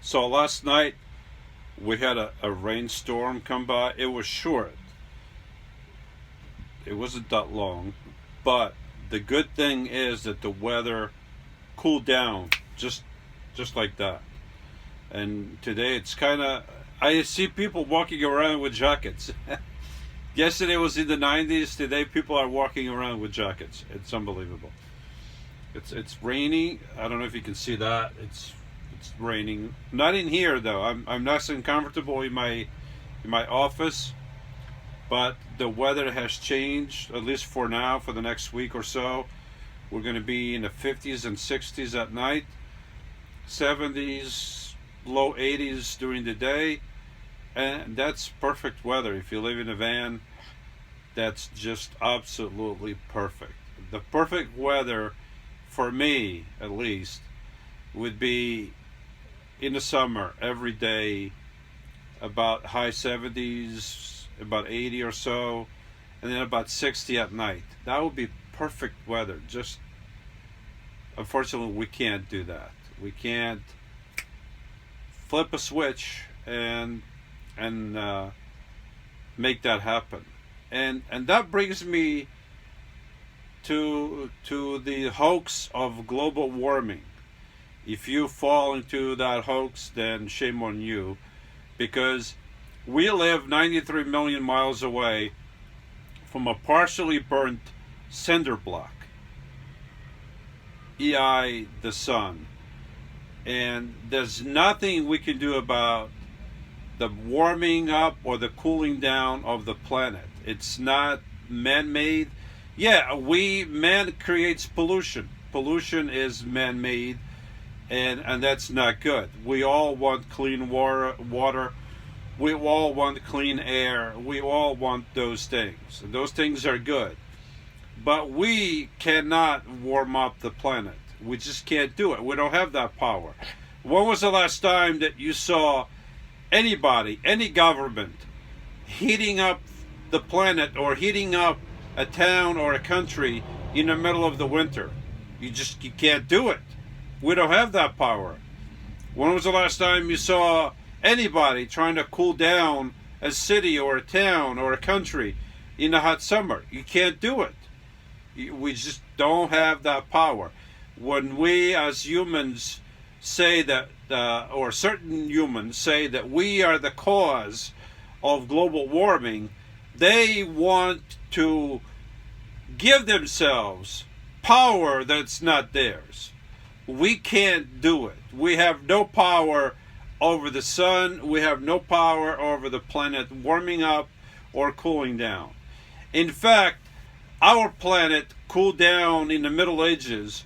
So last night we had a rainstorm come by. It was short. It wasn't that long, but the good thing is that the weather cooled down just like that. And today it's kind of, I see people walking around with jackets. Yesterday was in the 90s. Today people are walking around with jackets. It's unbelievable. It's rainy. I don't know if you can see that. It's raining. Not in here though. I'm nice and comfortable in my office. But the weather has changed, at least for now, for the next week or so. We're going to be in the 50s and 60s at night, 70s, low 80s during the day. And that's perfect weather. If you live in a van, that's just absolutely perfect. The perfect weather, for me at least, would be in the summer, every day, about high 70s, about 80 or so, and then about 60 at night. That would be perfect weather. Just unfortunately we can't do that. We can't flip a switch and make that happen. And that brings me to the hoax of global warming. If you fall into that hoax, then shame on you, because we live 93 million miles away from a partially burnt cinder block, EI the sun. And there's nothing we can do about the warming up or the cooling down of the planet. It's not man-made. Yeah, man creates pollution. Pollution is man-made, and that's not good. We all want clean water. We all want clean air. We all want those things. Those things are good. But we cannot warm up the planet. We just can't do it. We don't have that power. When was the last time that you saw anybody, any government, heating up the planet or heating up a town or a country in the middle of the winter? You can't do it. We don't have that power. When was the last time you saw anybody trying to cool down a city or a town or a country in the hot summer? You can't do it. We just don't have that power. When we as humans say that, or certain humans say that we are the cause of global warming, they want to give themselves power that's not theirs. We can't do it. We have no power over the sun. We have no power over the planet warming up or cooling down. In fact, our planet cooled down in the Middle Ages,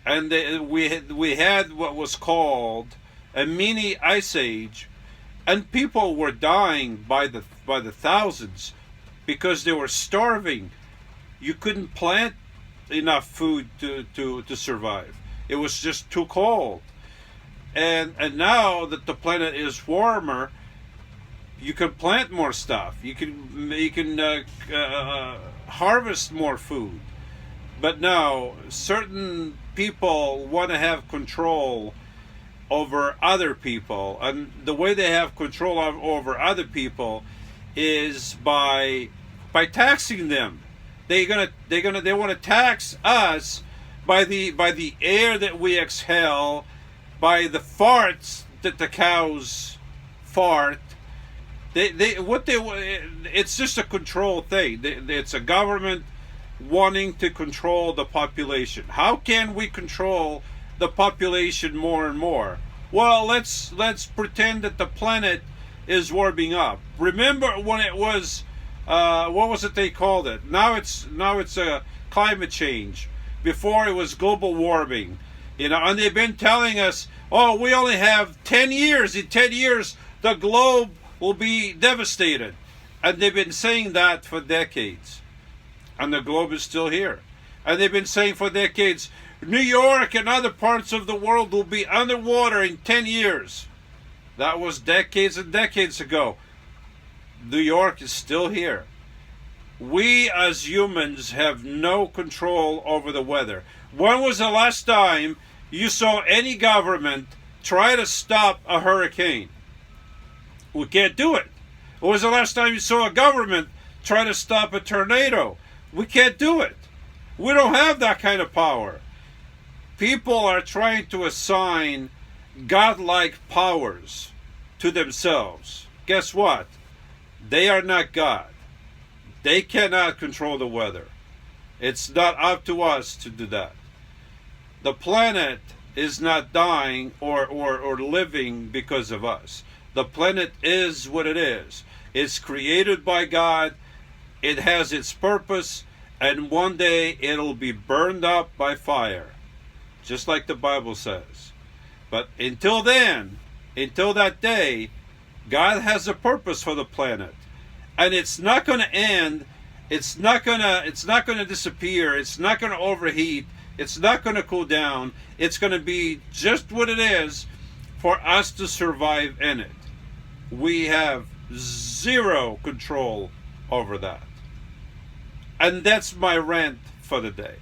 and we had what was called a mini ice age, and people were dying by the thousands because they were starving. You couldn't plant enough food to survive. It was just too cold. And now that the planet is warmer, you can plant more stuff. You can harvest more food. But now certain people want to have control over other people, and the way they have control over other people is by taxing them. They want to tax us by the air that we exhale, by the farts that the cows fart. It's just a control thing. It's a government wanting to control the population. How can we control the population more and more? Well, let's pretend that the planet is warming up. Remember when it was what was it they called it? Now it's climate change. Before it was global warming, and they've been telling us, oh, we only have 10 years. In 10 years, the globe will be devastated. And they've been saying that for decades. And the globe is still here. And they've been saying for decades, New York and other parts of the world will be underwater in 10 years. That was decades and decades ago. New York is still here. We as humans have no control over the weather. When was the last time you saw any government try to stop a hurricane. We can't do it. When was the last time you saw a government try to stop a tornado? We can't do it. We don't have that kind of power. People are trying to assign godlike powers to themselves. Guess what? They are not God. They cannot control the weather. It's not up to us to do that. The planet is not dying or living because of us. The planet is what it is. It's created by God. It has its purpose, and one day it'll be burned up by fire, just like the Bible says. But until then, until that day, God has a purpose for the planet, and it's not going to end. It's not going to disappear. It's not going to overheat. It's not going to cool down. It's going to be just what it is for us to survive in it. We have zero control over that. And that's my rant for the day.